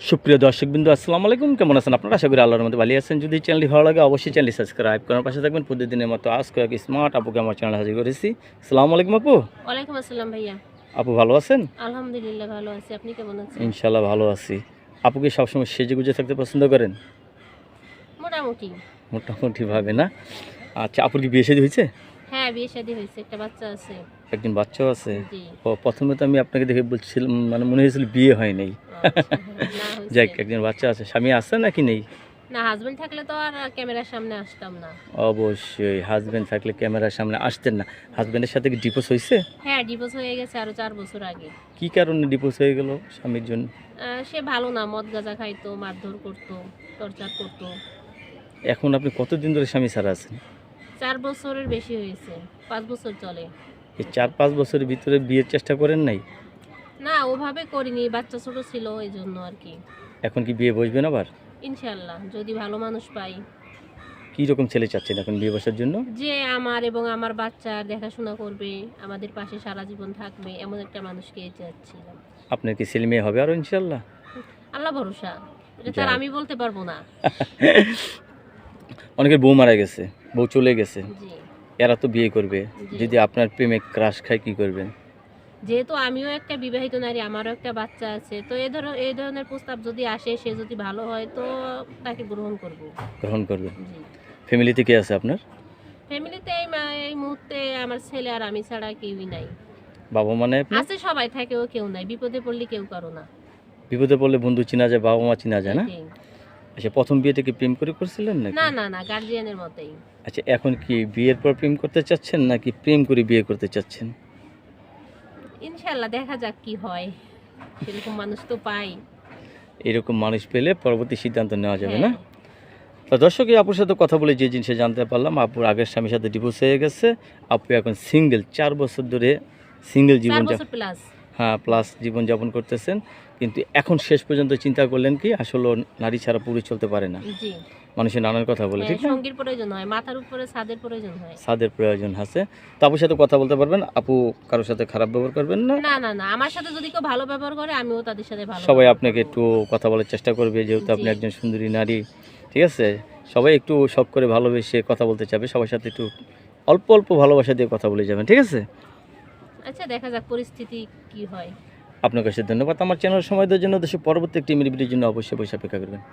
সুপ্রিয় দর্শকবৃন্দ আসসালামু আলাইকুম, কেমন আছেন আপনারা? আশা করি আল্লাহর মধ্যে ভালো আছেন। যদি চ্যানেলটি ভালো লাগে অবশ্যই চ্যানেলটি সাবস্ক্রাইব করার পাশে থাকবেন। প্রতিদিনের মতো আজকে এক স্মার্ট আপুকে আমার চ্যানেলে হাজির করেছি। আসসালামু আলাইকুম আপু। ওয়ালাইকুম আসসালাম ভাইয়া। আপু ভালো আছেন? আলহামদুলিল্লাহ ভালো আছি। আপনি কেমন আছেন? ইনশাল্লাহ ভালো আছি। আপুকে সবসময় সেজে গুজে থাকতে পছন্দ করেন? মোটামুটি। মোটামুটিভাবে না? আচ্ছা, আপুর কি বিয়ে শাদী হয়েছে? হ্যাঁ, বিয়ে শাদী হয়েছে, একটা বাচ্চা আছে। একজন বাচ্চাও আছে? জি। ও, প্রথমে তো আমি আপনাকে দেখে বলছিলাম, মানে মনে হয়েছিল বিয়ে হয় নাই। আচ্ছা, না যাক, হয়েছে। একজন বাচ্চা আছে। স্বামী আছে নাকি নেই? না, হাজবেন্ড থাকলে তো আর ক্যামেরার সামনে আসতাম না। অবশ্যই, হাজবেন্ড থাকলে ক্যামেরার সামনে আসতেন না। হাজবেন্ডের সাথে কি ডিভোর্স হয়েছে? হ্যাঁ, ডিভোর্স হয়ে গেছে আরো 4 বছর আগে। কি কারণে ডিভোর্স হয়ে গেল স্বামীর জন্য? সে ভালো না, মদ গাঁজা খাইতো, মারধর করতো, টর্চার করতো। এখন আপনি কতদিন ধরে স্বামী ছাড়া আছেন? 4 বছরের বেশি হয়েছে, 5 বছর চলে। এই 4-5 বছরের ভিতরে বিয়ের চেষ্টা করেন নাই? না, ওভাবে করিনি, বাচ্চা ছোট ছিল এই জন্য আর কি। এখন কি বিয়ে বসবেন আবার? ইনশাল্লাহ, যদি ভালো মানুষ পাই। কী রকম ছেলে চাচ্ছেন এখন বিয়ে বসার জন্য? যে আমার এবং আমার বাচ্চার দেখাশোনা করবে, আমাদের পাশে সারা জীবন থাকবে, এমন একটা মানুষকে চাচ্ছিলাম। আপনার কি ছেলে মেয়ে হবে আরও ইনশাল্লাহ? আল্লাহ ভরসা, এটা তার যাক। আমি বলতে পারবো না। অনেকের বউ মারা গেছে, বউ চলে গেছে, জি। এরা তো বিয়ে করবে। জি। যদি আপনার প্রেমে ক্রাশ খায় কি করবেন? যেহেতু আমিও একটা বিবাহিত নারী, আমারও একটা বাচ্চা আছে, তো এই ধরনের প্রস্তাব যদি আসে, সে যদি ভালো হয় তো তাকে গ্রহণ করব। গ্রহণ করবেন? জি। ফ্যামিলিতে কে আছে আপনার? ফ্যামিলিতে এই মুহূর্তে আমার ছেলে আর আমি ছাড়া কেউই নাই। বাবা মানে আপনার? আছে সবাই, থাকেও কেউ নাই, বিপদে পড়লে কেউ কারো না। বিপদে পড়লে বন্ধু চিনা যায়, বাবা মা চিনা যায় না? এটাই। আচ্ছা, প্রথম বিয়েতে কি প্রেম করে করছিলেন নাকি? না না না, গার্জিয়ানের মতেই। আচ্ছা, এখন কি বিয়ের পর প্রেম করতে চাচ্ছেন নাকি প্রেম করে বিয়ে করতে চাচ্ছেন? ইনশাল্লাহ দেখা যাক কি হয়, সেরকম মানুষ তো পাই। এরকম মানুষ পেলে পরবর্তী সিদ্ধান্ত নেওয়া যাবে না? হ্যাঁ। তো দর্শক, এই আপুর সাথে কথা বলে যে জিনিসটা জানতে পারলাম, আপুর আগের স্বামীর সাথে ডিভোর্স হয়ে গেছে। আপু এখন সিঙ্গেল, 4 বছর ধরে সিঙ্গেল 4 জীবন বছর প্লাস। হ্যাঁ, প্লাস জীবনযাপন করতেছেন। কিন্তু এখন শেষ পর্যন্ত চিন্তা করলেন কি আসলে নারী ছাড়া পুরুষ চলতে পারে না। জি। মানুষের নানান কথা বলে, হ্যাঁ, ঠিক না? সঙ্গীর প্রয়োজন হয়, মাথার উপরে ছাদের প্রয়োজন হয়। ছাদের প্রয়োজন আছে। তো আপুর সাথে কথা বলতে পারবেন, আপু কারোর সাথে খারাপ ব্যবহার করবেন না। না না না, আমার সাথে যদি কেউ ভালো ব্যবহার করে আমিও তাদের সাথে ভালো সবাই ব্যবহার আপনাকে করব। একটু কথা বলার চেষ্টা করবে, যেহেতু আপনি জি। একজন সুন্দরী নারী, ঠিক আছে? সবাই একটু শখ করে ভালোবেসে কথা বলতে চাবে, সবার সাথে একটু অল্প অল্প ভালোবাসা দিয়ে কথা বলে যাবেন, ঠিক আছে? আচ্ছা, দেখা যাক পরিস্থিতি কি হয়। আপনার কাছে ধন্যবাদ আমার চ্যানেল সময় দেওয়ার জন্য। দেশের পরবর্তী একটি ভিডিওর জন্য অবশ্যই অপেক্ষা করবেন।